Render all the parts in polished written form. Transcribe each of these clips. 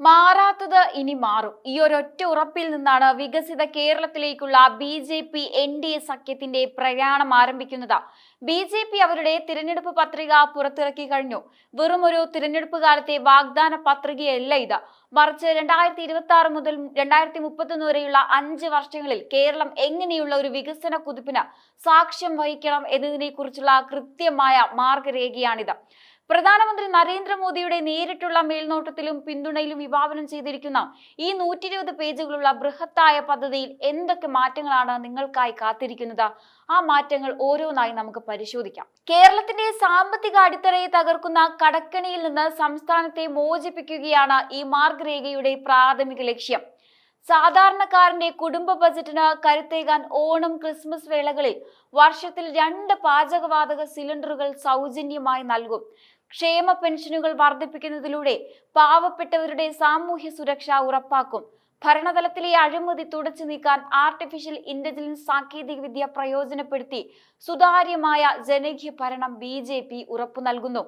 മാറാത്തത് ഇനി മാറും. ഈ ഒരൊറ്റ ഉറപ്പിൽ നിന്നാണ് വികസിത കേരളത്തിലേക്കുള്ള BJP NDA സഖ്യത്തിന്റെ പ്രയാണം ആരംഭിക്കുന്നത്. BJP അവരുടെ തിരഞ്ഞെടുപ്പ് പത്രിക പുറത്തിറക്കി കഴിഞ്ഞു. വെറും ഒരു തിരഞ്ഞെടുപ്പ് കാലത്തെ വാഗ്ദാന പത്രികയല്ല ഇത്. മറിച്ച് 2026 മുതൽ 2031 വരെയുള്ള 5 വർഷങ്ങളിൽ കേരളം എങ്ങനെയുള്ള ഒരു വികസന കുതിപ്പിന് സാക്ഷ്യം വഹിക്കണം എന്നതിനെ കുറിച്ചുള്ള കൃത്യമായ മാർഗരേഖയാണിത്. പ്രധാനമന്ത്രി നരേന്ദ്രമോദിയുടെ നേരിട്ടുള്ള മേൽനോട്ടത്തിലും പിന്തുണയിലും വിഭാവനം ചെയ്തിരിക്കുന്ന ഈ 120 പേജുകളുള്ള ബൃഹത്തായ പദ്ധതിയിൽ എന്തൊക്കെ മാറ്റങ്ങളാണ് നിങ്ങൾക്കായി കാത്തിരിക്കുന്നത്? ആ മാറ്റങ്ങൾ ഓരോന്നായി നമുക്ക് പരിശോധിക്കാം. കേരളത്തിന്റെ സാമ്പത്തിക അടിത്തറയെ തകർക്കുന്ന കടക്കെണിയിൽ നിന്ന് സംസ്ഥാനത്തെ മോചിപ്പിക്കുകയാണ് ഈ മാർഗരേഖയുടെ പ്രാഥമിക ലക്ഷ്യം. സാധാരണക്കാരന്റെ കുടുംബ ബജറ്റിന് കരുത്തേകാൻ ഓണം ക്രിസ്മസ് വേളകളിൽ വർഷത്തിൽ 2 പാചകവാതക സിലിണ്ടറുകൾ സൗജന്യമായി നൽകും. ക്ഷേമ പെൻഷനുകൾ വർദ്ധിപ്പിക്കുന്നതിലൂടെ പാവപ്പെട്ടവരുടെ സാമൂഹ്യ സുരക്ഷ ഉറപ്പാക്കും. ഭരണതലത്തിലെ അഴിമതി തുടച്ചു നീക്കാൻ ആർട്ടിഫിഷ്യൽ ഇന്റലിജൻസ് സാങ്കേതികവിദ്യ പ്രയോജനപ്പെടുത്തി സുതാര്യമായ ജനകീയ ഭരണം BJP ഉറപ്പു നൽകുന്നു.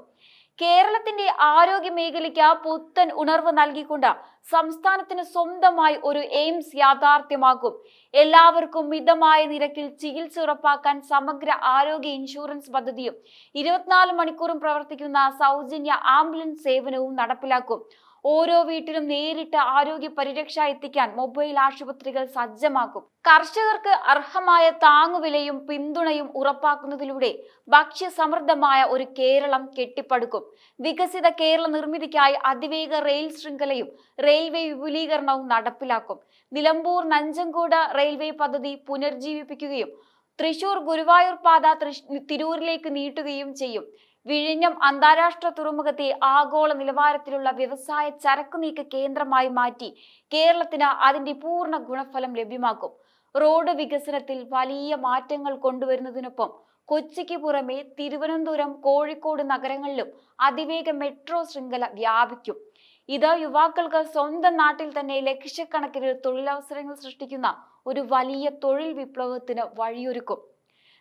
കേരളത്തിന്റെ ആരോഗ്യ മേഖലയ്ക്ക് പുത്തൻ ഉണർവ് നൽകിക്കൊണ്ട് സംസ്ഥാനത്തിന് സ്വന്തമായി ഒരു എയിംസ് യാഥാർത്ഥ്യമാക്കും. എല്ലാവർക്കും മിതമായ നിരക്കിൽ ചികിത്സ ഉറപ്പാക്കാൻ സമഗ്ര ആരോഗ്യ ഇൻഷുറൻസ് പദ്ധതിയും 24 മണിക്കൂറും പ്രവർത്തിക്കുന്ന സൗജന്യ ആംബുലൻസ് സേവനവും നടപ്പിലാക്കും. ഓരോ വീട്ടിലും നേരിട്ട് ആരോഗ്യ പരിരക്ഷ എത്തിക്കാൻ മൊബൈൽ ആശുപത്രികൾ സജ്ജമാക്കും. കർഷകർക്ക് അർഹമായ താങ്ങുവിലയും പിന്തുണയും ഉറപ്പാക്കുന്നതിലൂടെ ഭക്ഷ്യസമൃദ്ധമായ ഒരു കേരളം കെട്ടിപ്പടുക്കും. വികസിത കേരള നിർമ്മിതിക്കായി അതിവേഗ റെയിൽ ശൃംഖലയും റെയിൽവേ വിപുലീകരണവും നടപ്പിലാക്കും. നിലമ്പൂർ നഞ്ചങ്കോട് റെയിൽവേ പദ്ധതി പുനർജീവിപ്പിക്കുകയും തൃശൂർ ഗുരുവായൂർ പാത തിരൂരിലേക്ക് നീട്ടുകയും ചെയ്യും. വിഴിഞ്ഞം അന്താരാഷ്ട്ര തുറമുഖത്തെ ആഗോള നിലവാരത്തിലുള്ള വ്യവസായ ചരക്കു നീക്ക കേന്ദ്രമായി മാറ്റി കേരളത്തിന് അതിന്റെ പൂർണ്ണ ഗുണഫലം ലഭ്യമാക്കും. റോഡ് വികസനത്തിൽ വലിയ മാറ്റങ്ങൾ കൊണ്ടുവരുന്നതിനൊപ്പം കൊച്ചിക്ക് പുറമെ തിരുവനന്തപുരം, കോഴിക്കോട് നഗരങ്ങളിലും അതിവേഗ മെട്രോ ശൃംഖല വ്യാപിക്കും. ഇത് യുവാക്കൾക്ക് സ്വന്തം നാട്ടിൽ തന്നെ ലക്ഷക്കണക്കിന് തൊഴിലവസരങ്ങൾ സൃഷ്ടിക്കുന്ന ഒരു വലിയ തൊഴിൽ വിപ്ലവത്തിന് വഴിയൊരുക്കും.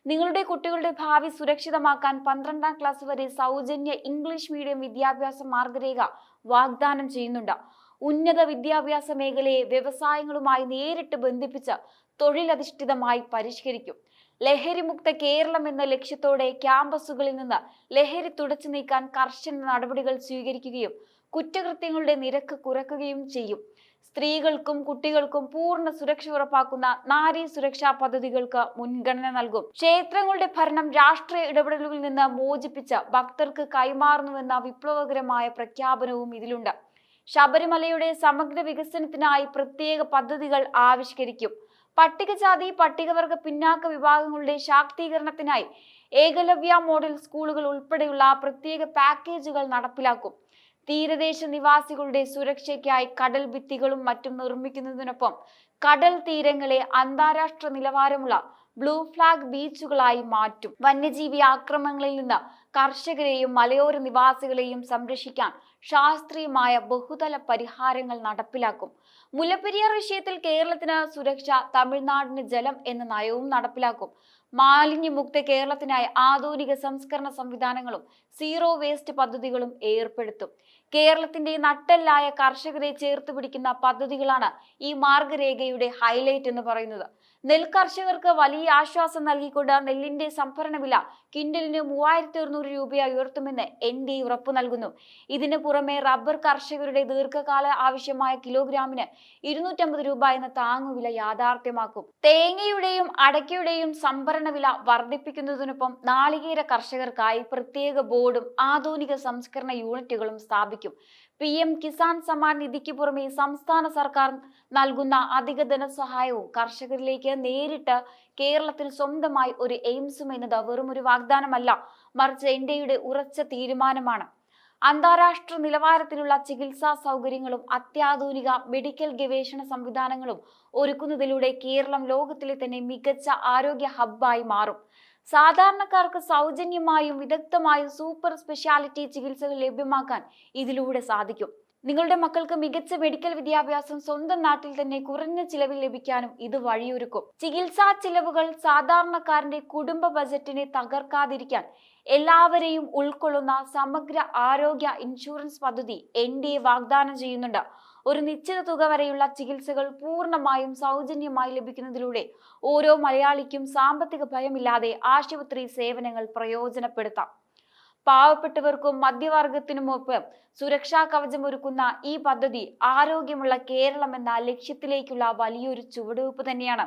നിങ്ങളുടെ കുട്ടികളുടെ ഭാവി സുരക്ഷിതമാക്കാൻ 12ാം ക്ലാസ് വരെ സൗജന്യ ഇംഗ്ലീഷ് മീഡിയം വിദ്യാഭ്യാസ മാർഗരേഖ വാഗ്ദാനം ചെയ്യുന്നുണ്ട്. ഉന്നത വിദ്യാഭ്യാസ മേഖലയെ വ്യവസായങ്ങളുമായി നേരിട്ട് ബന്ധിപ്പിച്ച് തൊഴിലധിഷ്ഠിതമായി പരിഷ്കരിക്കും. ലഹരിമുക്ത കേരളം എന്ന ലക്ഷ്യത്തോടെ ക്യാമ്പസുകളിൽ നിന്ന് ലഹരി തുടച്ചു നീക്കാൻ കർശന നടപടികൾ സ്വീകരിക്കുകയും കുറ്റകൃത്യങ്ങളുടെ നിരക്ക് കുറയ്ക്കുകയും ചെയ്യും. സ്ത്രീകൾക്കും കുട്ടികൾക്കും പൂർണ്ണ സുരക്ഷ ഉറപ്പാക്കുന്ന നാരി സുരക്ഷാ പദ്ധതികൾക്ക് മുൻഗണന നൽകും. ക്ഷേത്രങ്ങളുടെ ഭരണം രാഷ്ട്രീയ ഇടപെടലുകളിൽ നിന്ന് മോചിപ്പിച്ച് ഭക്തർക്ക് കൈമാറുന്നുവെന്ന വിപ്ലവകരമായ പ്രഖ്യാപനവും ഇതിലുണ്ട്. ശബരിമലയുടെ സമഗ്ര വികസനത്തിനായി പ്രത്യേക പദ്ധതികൾ ആവിഷ്കരിക്കും. പട്ടികജാതി പട്ടികവർഗ പിന്നാക്ക വിഭാഗങ്ങളുടെ ശാക്തീകരണത്തിനായി ഏകലവ്യ മോഡൽ സ്കൂളുകൾ ഉൾപ്പെടെയുള്ള പ്രത്യേക പാക്കേജുകൾ നടപ്പിലാക്കും. തീരദേശ നിവാസികളുടെ സുരക്ഷയ്ക്കായി കടൽ ഭിത്തികളും മറ്റും നിർമ്മിക്കുന്നതിനൊപ്പം കടൽ തീരങ്ങളെ അന്താരാഷ്ട്ര നിലവാരമുള്ള ബ്ലൂ ഫ്ലാഗ് ബീച്ചുകളായി മാറ്റും. വന്യജീവി ആക്രമണങ്ങളിൽ നിന്ന് കർഷകരെയും മലയോര നിവാസികളെയും സംരക്ഷിക്കാൻ ശാസ്ത്രീയമായ ബഹുതല പരിഹാരങ്ങൾ നടപ്പിലാക്കും. മുല്ലപ്പെരിയാർ വിഷയത്തിൽ കേരളത്തിന് സുരക്ഷ, തമിഴ്നാടിന് ജലം എന്ന നയവും നടപ്പിലാക്കും. മാലിന്യമുക്ത കേരളത്തിനായി ആധുനിക സംസ്കരണ സംവിധാനങ്ങളും സീറോ വേസ്റ്റ് പദ്ധതികളും ഏർപ്പെടുത്തും. കേരളത്തിന്റെ നട്ടെല്ലായ കർഷകരെ ചേർത്ത് പിടിക്കുന്ന പദ്ധതികളാണ് ഈ മാർഗരേഖയുടെ ഹൈലൈറ്റ് എന്ന് പറയുന്നത്. നെൽ കർഷകർക്ക് വലിയ ആശ്വാസം നൽകിക്കൊണ്ട് നെല്ലിന്റെ സംഭരണ വില ക്വിന്റലിന് 3600 രൂപയായി ഉയർത്തുമെന്ന് NDA ഉറപ്പു നൽകുന്നു. ഇതിനു പുറമെ റബ്ബർ കർഷകരുടെ ദീർഘകാല ആവശ്യമായ കിലോഗ്രാമിന് 250 രൂപ എന്ന താങ്ങുവില യാഥാർത്ഥ്യമാക്കും. തേങ്ങയുടെയും അടയ്ക്കയുടെയും സംഭരണ വില വർദ്ധിപ്പിക്കുന്നതിനൊപ്പം നാളികേര കർഷകർക്കായി പ്രത്യേക ബോർഡും ആധുനിക സംസ്കരണ യൂണിറ്റുകളും സ്ഥാപിക്കും. PM കിസാൻ സമ്മാൻ നിധിക്ക് പുറമെ സംസ്ഥാന സർക്കാർ നൽകുന്ന അധിക ധനസഹായവും കർഷകരിലേക്ക് നേരിട്ട് കേരളത്തിന് സ്വന്തമായി ഒരു എയിംസും എന്നത് വെറും ഒരു വാഗ്ദാനമല്ല, മറിച്ച് NDAയുടെ ഉറച്ച തീരുമാനമാണ്. അന്താരാഷ്ട്ര നിലവാരത്തിലുള്ള ചികിത്സാ സൗകര്യങ്ങളും അത്യാധുനിക മെഡിക്കൽ ഗവേഷണ സംവിധാനങ്ങളും ഒരുക്കുന്നതിലൂടെ കേരളം ലോകത്തിലെ തന്നെ മികച്ച ആരോഗ്യ ഹബ്ബായി മാറും. സാധാരണക്കാർക്ക് സൗജന്യമായും വിദഗ്ധമായും സൂപ്പർ സ്പെഷ്യാലിറ്റി ചികിത്സകൾ ലഭ്യമാക്കാൻ ഇതിലൂടെ സാധിക്കും. നിങ്ങളുടെ മക്കൾക്ക് മികച്ച മെഡിക്കൽ വിദ്യാഭ്യാസം സ്വന്തം നാട്ടിൽ തന്നെ കുറഞ്ഞ ചിലവിൽ ലഭിക്കാനും ഇത് വഴിയൊരുക്കും. ചികിത്സാ ചിലവുകൾ സാധാരണക്കാരന്റെ കുടുംബ ബജറ്റിനെ തകർക്കാതിരിക്കാൻ എല്ലാവരെയും ഉൾക്കൊള്ളുന്ന സമഗ്ര ആരോഗ്യ ഇൻഷുറൻസ് പദ്ധതി NDA വാഗ്ദാനം ചെയ്യുന്നുണ്ട്. ഒരു നിശ്ചിത തുക വരെയുള്ള ചികിത്സകൾ പൂർണ്ണമായും സൗജന്യമായി ലഭിക്കുന്നതിലൂടെ ഓരോ മലയാളിക്കും സാമ്പത്തിക ഭയമില്ലാതെ ആശുപത്രി സേവനങ്ങൾ പ്രയോജനപ്പെടുത്താം. പാവപ്പെട്ടവർക്കും മധ്യവർഗത്തിനുമൊപ്പം സുരക്ഷാ കവചമൊരുക്കുന്ന ഈ പദ്ധതി ആരോഗ്യമുള്ള കേരളം എന്ന ലക്ഷ്യത്തിലേക്കുള്ള വലിയൊരു ചുവടുവയ്പ് തന്നെയാണ്.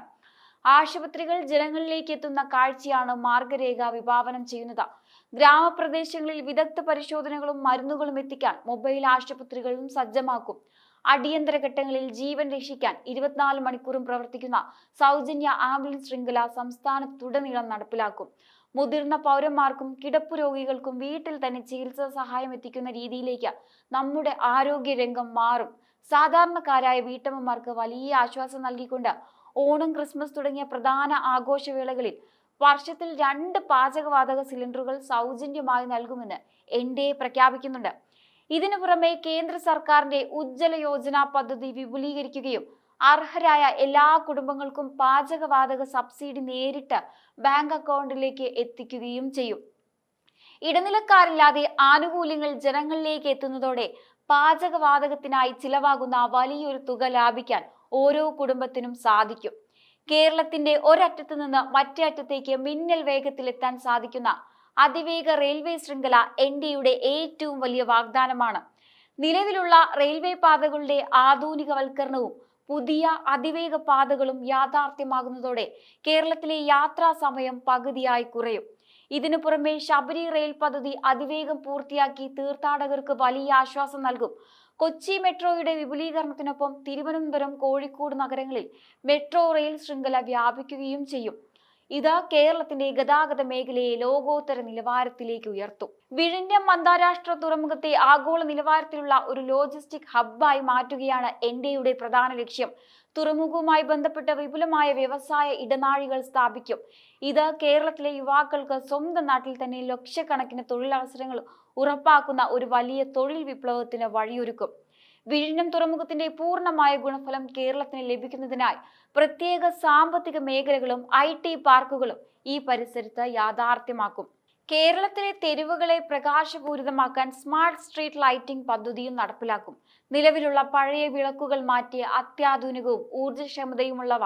ആശുപത്രികൾ ജനങ്ങളിലേക്ക് എത്തുന്ന കാഴ്ചയാണ് മാർഗരേഖ വിഭാവനം ചെയ്യുന്നത്. ഗ്രാമപ്രദേശങ്ങളിൽ വിദഗ്ധ പരിശോധനകളും മരുന്നുകളും എത്തിക്കാൻ മൊബൈൽ ആശുപത്രികളും സജ്ജമാക്കും. അടിയന്തര ഘട്ടങ്ങളിൽ ജീവൻ രക്ഷിക്കാൻ 24 മണിക്കൂറും പ്രവർത്തിക്കുന്ന സൗജന്യ ആംബുലൻസ് ശൃംഖല സംസ്ഥാനത്തുടനീളം നടപ്പിലാക്കും. മുതിർന്ന പൗരന്മാർക്കും കിടപ്പു രോഗികൾക്കും വീട്ടിൽ തന്നെ ചികിത്സാ സഹായം എത്തിക്കുന്ന രീതിയിലേക്ക് നമ്മുടെ ആരോഗ്യ രംഗം മാറും. സാധാരണക്കാരായ വീട്ടമ്മമാർക്ക് വലിയ ആശ്വാസം നൽകിക്കൊണ്ട് ഓണം, ക്രിസ്മസ് തുടങ്ങിയ പ്രധാന ആഘോഷവേളകളിൽ വർഷത്തിൽ 2 പാചകവാതക സിലിണ്ടറുകൾ സൗജന്യമായി നൽകുമെന്ന് NDA പ്രഖ്യാപിക്കുന്നുണ്ട്. ഇതിനു പുറമെ കേന്ദ്ര സർക്കാരിന്റെ ഉജ്ജ്വല യോജന പദ്ധതി വിപുലീകരിക്കുകയും അർഹരായ എല്ലാ കുടുംബങ്ങൾക്കും പാചകവാതക സബ്സിഡി നേരിട്ട് ബാങ്ക് അക്കൗണ്ടിലേക്ക് എത്തിക്കുകയും ചെയ്യും. ഇടനിലക്കാരില്ലാതെ ആനുകൂല്യങ്ങൾ ജനങ്ങളിലേക്ക് എത്തുന്നതോടെ പാചകവാതകത്തിനായി ചിലവാകുന്ന വലിയൊരു തുക ലാഭിക്കാൻ ഓരോ കുടുംബത്തിനും സാധിക്കും. കേരളത്തിന്റെ ഒരറ്റത്ത് നിന്ന് മറ്റേ അറ്റത്തേക്ക് മിന്നൽ വേഗത്തിൽ എത്താൻ സാധിക്കുന്ന അതിവേഗ റെയിൽവേ ശൃംഖല NDAയുടെ ഏറ്റവും വലിയ വാഗ്ദാനമാണ്. നിലവിലുള്ള റെയിൽവേ പാതകളുടെ ആധുനികവൽക്കരണവും പുതിയ അതിവേഗ പാതകളും യാഥാർത്ഥ്യമാകുന്നതോടെ കേരളത്തിലെ യാത്രാ സമയം പകുതിയായി കുറയും. ഇതിനു പുറമെ ശബരി റെയിൽ പദ്ധതി അതിവേഗം പൂർത്തിയാക്കി തീർത്ഥാടകർക്ക് വലിയ ആശ്വാസം നൽകും. കൊച്ചി മെട്രോയുടെ വിപുലീകരണത്തിനൊപ്പം തിരുവനന്തപുരം, കോഴിക്കോട് നഗരങ്ങളിൽ മെട്രോ റെയിൽ ശൃംഖല വ്യാപിക്കുകയും ചെയ്യും. ഇത് കേരളത്തിന്റെ ഗതാഗത മേഖലയെ ലോകോത്തര നിലവാരത്തിലേക്ക് ഉയർത്തും. വിഴിഞ്ഞം അന്താരാഷ്ട്ര തുറമുഖത്തെ ആഗോള നിലവാരത്തിലുള്ള ഒരു ലോജിസ്റ്റിക് ഹബ്ബായി മാറ്റുകയാണ് NDAയുടെ പ്രധാന ലക്ഷ്യം. തുറമുഖവുമായി ബന്ധപ്പെട്ട വിപുലമായ വ്യവസായ ഇടനാഴികൾ സ്ഥാപിക്കും. ഇത് കേരളത്തിലെ യുവാക്കൾക്ക് സ്വന്തം നാട്ടിൽ തന്നെ ലക്ഷക്കണക്കിന് തൊഴിലവസരങ്ങൾ ഉറപ്പാക്കുന്ന ഒരു വലിയ തൊഴിൽ വിപ്ലവത്തിന് വഴിയൊരുക്കും. വിഴിഞ്ഞം തുറമുഖത്തിന്റെ പൂർണ്ണമായ ഗുണഫലം കേരളത്തിന് ലഭിക്കുന്നതിനായി പ്രത്യേക സാമ്പത്തിക മേഖലകളും IT പാർക്കുകളും ഈ പരിസരത്ത് യാഥാർത്ഥ്യമാക്കും. കേരളത്തിലെ തെരുവുകളെ പ്രകാശപൂരിതമാക്കാൻ സ്മാർട്ട് സ്ട്രീറ്റ് ലൈറ്റിംഗ് പദ്ധതിയും നടപ്പിലാക്കും. നിലവിലുള്ള പഴയ വിളക്കുകൾ മാറ്റി അത്യാധുനികവും ഊർജ്ജക്ഷമതയുമുള്ളവ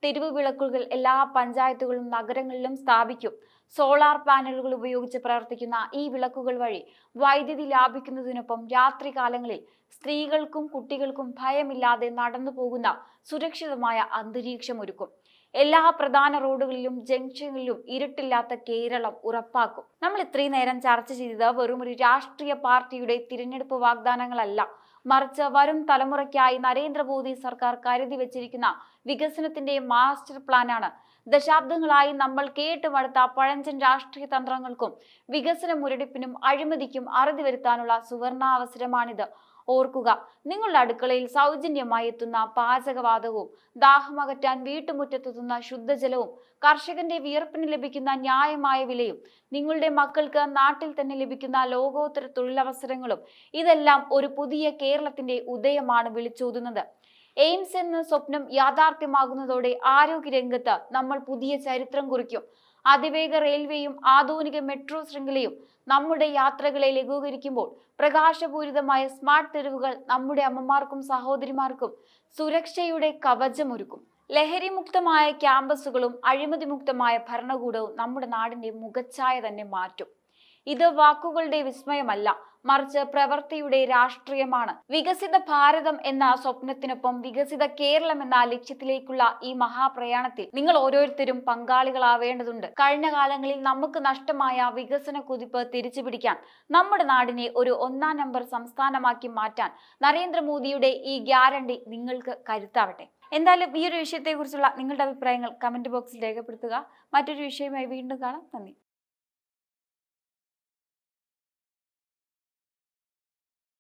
തെരുവ് വിളക്കുകൾ എല്ലാ പഞ്ചായത്തുകളും നഗരങ്ങളിലും സ്ഥാപിക്കും. സോളാർ പാനലുകൾ ഉപയോഗിച്ച് പ്രവർത്തിക്കുന്ന ഈ വിളക്കുകൾ വഴി വൈദ്യുതി ലാഭിക്കുന്നതിനൊപ്പം രാത്രികാലങ്ങളിൽ സ്ത്രീകൾക്കും കുട്ടികൾക്കും ഭയമില്ലാതെ നടന്നു പോകുന്ന സുരക്ഷിതമായ അന്തരീക്ഷം ഒരുക്കും. എല്ലാ പ്രധാന റോഡുകളിലും ജംഗ്ഷനുകളിലും ഇരുട്ടില്ലാത്ത കേരളം ഉറപ്പാക്കും. നമ്മൾ ഇത്രയും നേരം ചർച്ച ചെയ്തത് വെറും ഒരു രാഷ്ട്രീയ പാർട്ടിയുടെ തിരഞ്ഞെടുപ്പ് വാഗ്ദാനങ്ങളല്ല, മറിച്ച് വരും തലമുറയ്ക്കായി നരേന്ദ്രമോദി സർക്കാർ കരുതി വെച്ചിരിക്കുന്ന വികസനത്തിന്റെ മാസ്റ്റർ പ്ലാനാണ്. ദശാബ്ദങ്ങളായി നമ്മൾ കേട്ടുമടുത്ത പഴഞ്ചൻ രാഷ്ട്രീയ തന്ത്രങ്ങൾക്കും വികസന മുരടിപ്പിനും അഴിമതിക്കും അറുതി വരുത്താനുള്ള സുവർണാവസരമാണിത്. ഓർക്കുക, നിങ്ങളുടെ അടുക്കളയിൽ സൗജന്യമായി എത്തുന്ന പാചകവാതകവും ദാഹമകറ്റാൻ വീട്ടുമുറ്റത്തെത്തുന്ന ശുദ്ധജലവും കർഷകന്റെ വിയർപ്പിന് ലഭിക്കുന്ന ന്യായമായ വിലയും നിങ്ങളുടെ മക്കൾക്ക് നാട്ടിൽ തന്നെ ലഭിക്കുന്ന ലോകോത്തര തൊഴിലവസരങ്ങളും ഇതെല്ലാം ഒരു പുതിയ കേരളത്തിന്റെ ഉദയമാണ് വിളിച്ചോതുന്നത്. എയിംസ് എന്ന സ്വപ്നം യാഥാർത്ഥ്യമാകുന്നതോടെ ആരോഗ്യരംഗത്ത് നമ്മൾ പുതിയ ചരിത്രം കുറിക്കും. അതിവേഗ റെയിൽവേയും ആധുനിക മെട്രോ ശൃംഖലയും നമ്മുടെ യാത്രകളെ ലഘൂകരിക്കുമ്പോൾ പ്രകാശപൂരിതമായ സ്മാർട്ട് തെരുവുകൾ നമ്മുടെ അമ്മമാർക്കും സഹോദരിമാർക്കും സുരക്ഷയുടെ കവചമൊരുക്കും. ലഹരിമുക്തമായ ക്യാമ്പസുകളും അഴിമതിമുക്തമായ ഭരണകൂടവും നമ്മുടെ നാടിന്റെ മുഖച്ഛായ തന്നെ മാറ്റും. ഇത് വാക്കുകളുടെ വിസ്മയമല്ല, മറിച്ച് പ്രവൃത്തിയുടെ രാഷ്ട്രീയമാണ്. വികസിത ഭാരതം എന്ന സ്വപ്നത്തിനൊപ്പം വികസിത കേരളം എന്ന ലക്ഷ്യത്തിലേക്കുള്ള ഈ മഹാപ്രയാണത്തിൽ നിങ്ങൾ ഓരോരുത്തരും പങ്കാളികളാവേണ്ടതുണ്ട്. കഴിഞ്ഞ കാലങ്ങളിൽ നമുക്ക് നഷ്ടമായ വികസന കുതിപ്പ് തിരിച്ചുപിടിക്കാൻ, നമ്മുടെ നാടിനെ ഒരു 1-ാം നമ്പർ സംസ്ഥാനമാക്കി മാറ്റാൻ നരേന്ദ്രമോദിയുടെ ഈ ഗ്യാരണ്ടി നിങ്ങൾക്ക് കരുത്താവട്ടെ. എന്തായാലും ഈ ഒരു വിഷയത്തെക്കുറിച്ചുള്ള നിങ്ങളുടെ അഭിപ്രായങ്ങൾ കമന്റ് ബോക്സിൽ രേഖപ്പെടുത്തുക. മറ്റൊരു വിഷയമായി വീണ്ടും കാണാം. നന്ദി.